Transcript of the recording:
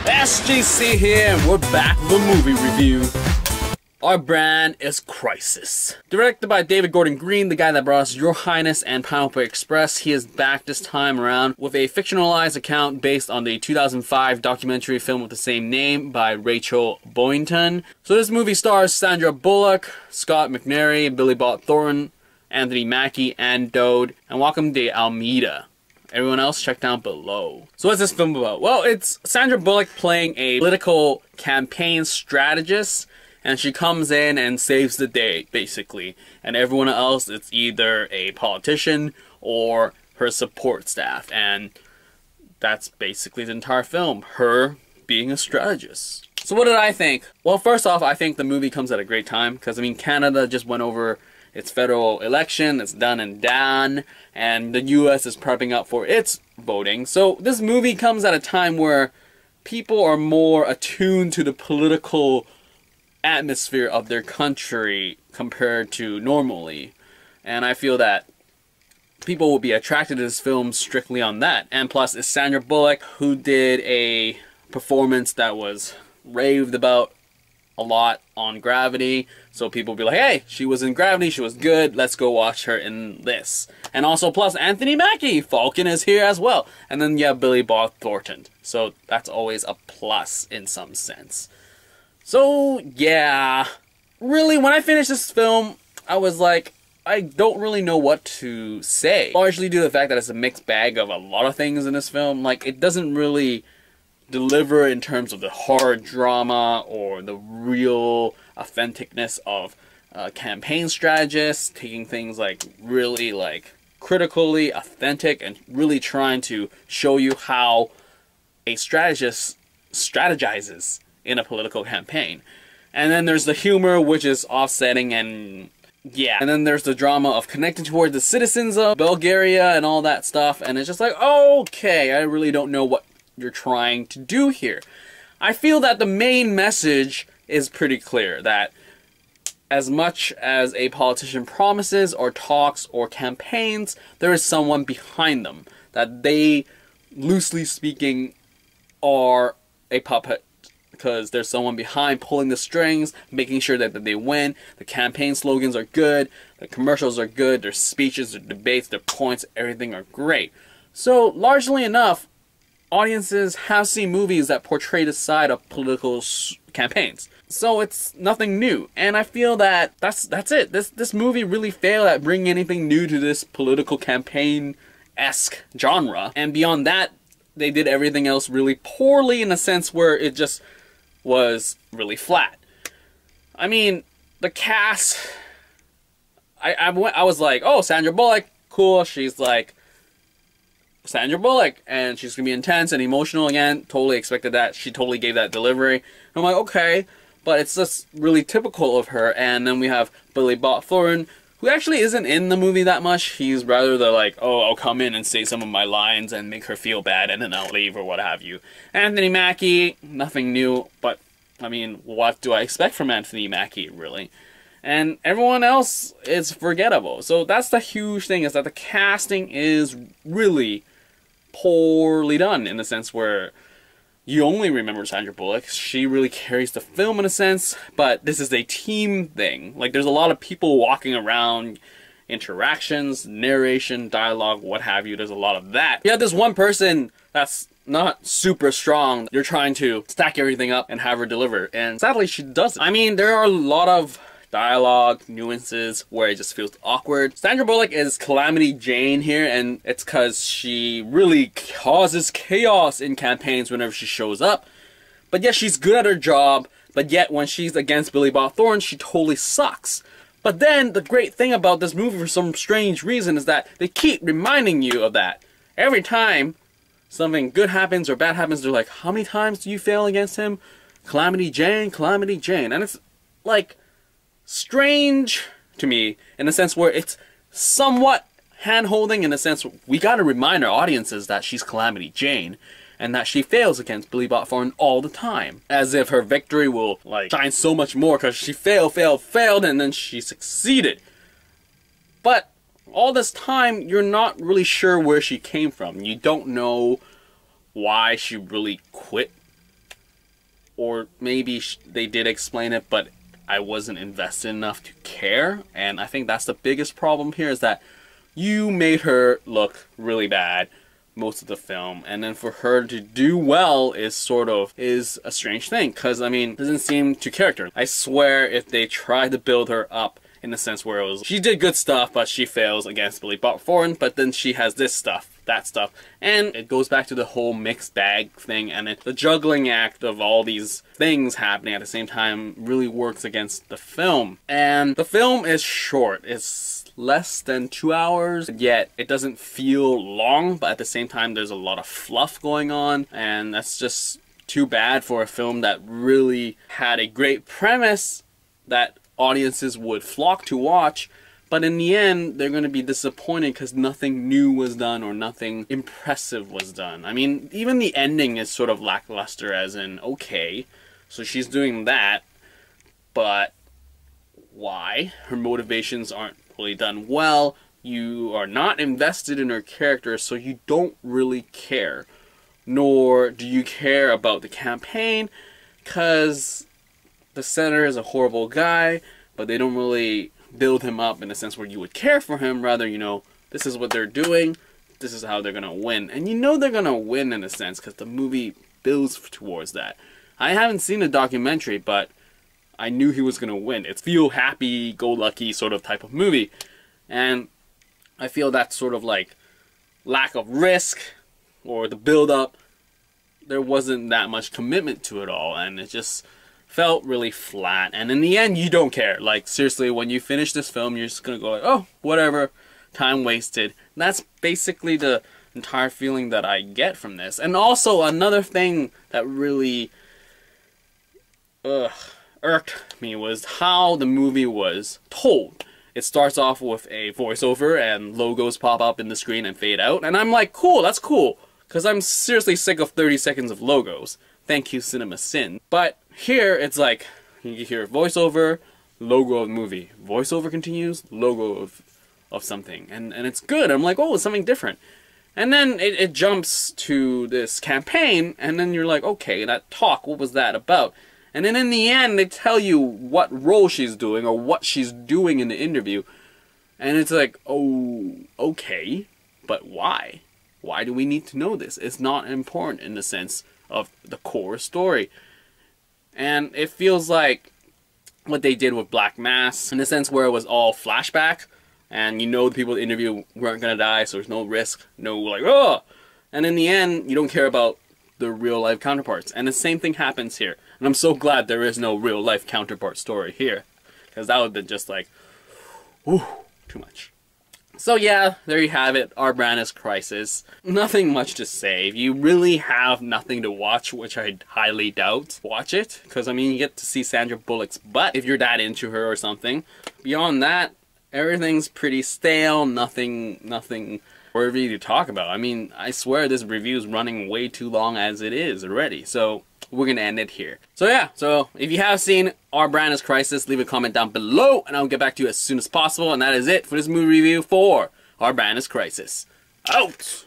SGC here, and we're back with a movie review. Our brand is Crisis. Directed by David Gordon Green, the guy that brought us Your Highness and Pineapple Express, he is back this time around with a fictionalized account based on the 2005 documentary film with the same name by Rachel Boynton. So this movie stars Sandra Bullock, Scott McNairy, Billy Bob Thornton, Anthony Mackie, and Dowd, and Joaquim de Almeida. Everyone else, check down below. So what's this film about? Well, it's Sandra Bullock playing a political campaign strategist, and she comes in and saves the day, basically. And everyone else, it's either a politician or her support staff. And that's basically the entire film, her being a strategist. So what did I think? Well, first off, I think the movie comes at a great time, because, I mean, Canada just went over its federal election, it's done and done, and the US is prepping up for its voting. So this movie comes at a time where people are more attuned to the political atmosphere of their country compared to normally. And I feel that people will be attracted to this film strictly on that. And plus, it's Sandra Bullock, who did a performance that was raved about a lot on Gravity, so people will be like, hey, she was in Gravity, she was good, let's go watch her in this. And also, plus, Anthony Mackie, Falcon is here as well. And then you have Billy Bob Thornton, so that's always a plus in some sense. So, yeah, really, when I finished this film, I was like, I don't really know what to say. Largely due to the fact that it's a mixed bag of a lot of things in this film. Like, it doesn't really deliver in terms of the horror drama or the real authenticness of campaign strategists, taking things like really like critically authentic and really trying to show you how a strategist strategizes in a political campaign. And then there's the humor, which is offsetting, and yeah. And then there's the drama of connecting toward the citizens of Bulgaria and all that stuff, and it's just like, okay, I really don't know what you're trying to do here. I feel that the main message is pretty clear, that as much as a politician promises or talks or campaigns, there is someone behind them, that they, loosely speaking, are a puppet, because there's someone behind pulling the strings, making sure that they win. The campaign slogans are good, the commercials are good, their speeches, their debates, their points, everything are great. So, largely enough, audiences have seen movies that portray the side of political campaigns. So it's nothing new. And I feel that that's it. This movie really failed at bringing anything new to this political campaign-esque genre. And beyond that, they did everything else really poorly, in a sense where it just was really flat. I mean, the cast, I was like, oh, Sandra Bullock, cool. She's like Sandra Bullock, and she's gonna be intense and emotional again. Totally expected that. She totally gave that delivery. And I'm like, okay, but it's just really typical of her. And then we have Billy Bob Thornton, who actually isn't in the movie that much. He's rather the like, oh, I'll come in and say some of my lines and make her feel bad and then I'll leave or what have you. Anthony Mackie, nothing new, but I mean, what do I expect from Anthony Mackie, really? And everyone else is forgettable. So that's the huge thing, is that the casting is really poorly done, in the sense where you only remember Sandra Bullock. She really carries the film in a sense, but this is a team thing. Like, there's a lot of people walking around, interactions, narration, dialogue, what have you. There's a lot of that. You have this one person that's not super strong. You're trying to stack everything up and have her deliver, and sadly she doesn't. I mean, there are a lot of dialogue, nuances where it just feels awkward. Sandra Bullock is Calamity Jane here, and it's because she really causes chaos in campaigns whenever she shows up. But yet she's good at her job, but yet when she's against Billy Bob Thornton, she totally sucks. But then the great thing about this movie, for some strange reason, is that they keep reminding you of that. Every time something good happens or bad happens, they're like, how many times do you fail against him? Calamity Jane, Calamity Jane. And it's like strange to me, in a sense where it's somewhat hand-holding, in a sense we gotta remind our audiences that she's Calamity Jane and that she fails against Billy Bob Thornton all the time, as if her victory will like shine so much more because she failed and then she succeeded. But all this time you're not really sure where she came from. You don't know why she really quit or maybe they did explain it, but I wasn't invested enough to care. And I think that's the biggest problem here, is that you made her look really bad most of the film, and then for her to do well is a strange thing, because I mean, it doesn't seem to character. I swear if they tried to build her up in the sense where it was, she did good stuff, but she fails against Bob Thornton, but then she has this stuff, that stuff, and it goes back to the whole mixed bag thing, and the juggling act of all these things happening at the same time really works against the film. And the film is short. It's less than 2 hours, yet it doesn't feel long, but at the same time there's a lot of fluff going on, and that's just too bad for a film that really had a great premise that audiences would flock to watch, but in the end they're going to be disappointed because nothing new was done or nothing impressive was done. I mean, even the ending is sort of lackluster, as in, okay, so she's doing that, but why? Her motivations aren't really done well. You are not invested in her character, so you don't really care. Nor do you care about the campaign, because the senator is a horrible guy, but they don't really build him up in a sense where you would care for him. Rather, you know, this is what they're doing, this is how they're gonna win. And you know they're gonna win in a sense, because the movie builds towards that. I haven't seen the documentary, but I knew he was going to win. It's feel happy, go lucky sort of type of movie. And I feel that sort of like lack of risk or the build up, there wasn't that much commitment to it all, and it just felt really flat. And in the end, you don't care. Like, seriously, when you finish this film, you're just going to go like, oh, whatever, time wasted. And that's basically the entire feeling that I get from this. And also another thing that really irked me was how the movie was told. It starts off with a voiceover and logos pop up in the screen and fade out, and I'm like, cool, that's cool, because I'm seriously sick of 30 seconds of logos. Thank you, Cinema Sin. But here it's like, you hear voiceover, logo of the movie, voiceover continues, logo of something, and it's good. I'm like, oh, it's something different. And then it jumps to this campaign, and then you're like, okay, that talk, what was that about? And then in the end, they tell you what role she's doing or what she's doing in the interview. And it's like, oh, okay, but why? Why do we need to know this? It's not important in the sense of the core story. And it feels like what they did with Black Mass, in the sense where it was all flashback, and you know the people in the interview weren't going to die, so there's no risk, no like, oh! And in the end, you don't care about the real life counterparts. And the same thing happens here. And I'm so glad there is no real life counterpart story here, because that would have been just like, whew, too much. So yeah, there you have it, Our Brand is Crisis. Nothing much to say. If you really have nothing to watch, which I highly doubt, watch it. Because I mean, you get to see Sandra Bullock's butt if you're that into her or something. Beyond that, everything's pretty stale, nothing worthy to talk about. I mean, I swear this review is running way too long as it is already. So we're gonna end it here. So yeah, so if you have seen Our Brand is Crisis, leave a comment down below and I'll get back to you as soon as possible. And that is it for this movie review for Our Brand is Crisis. Out!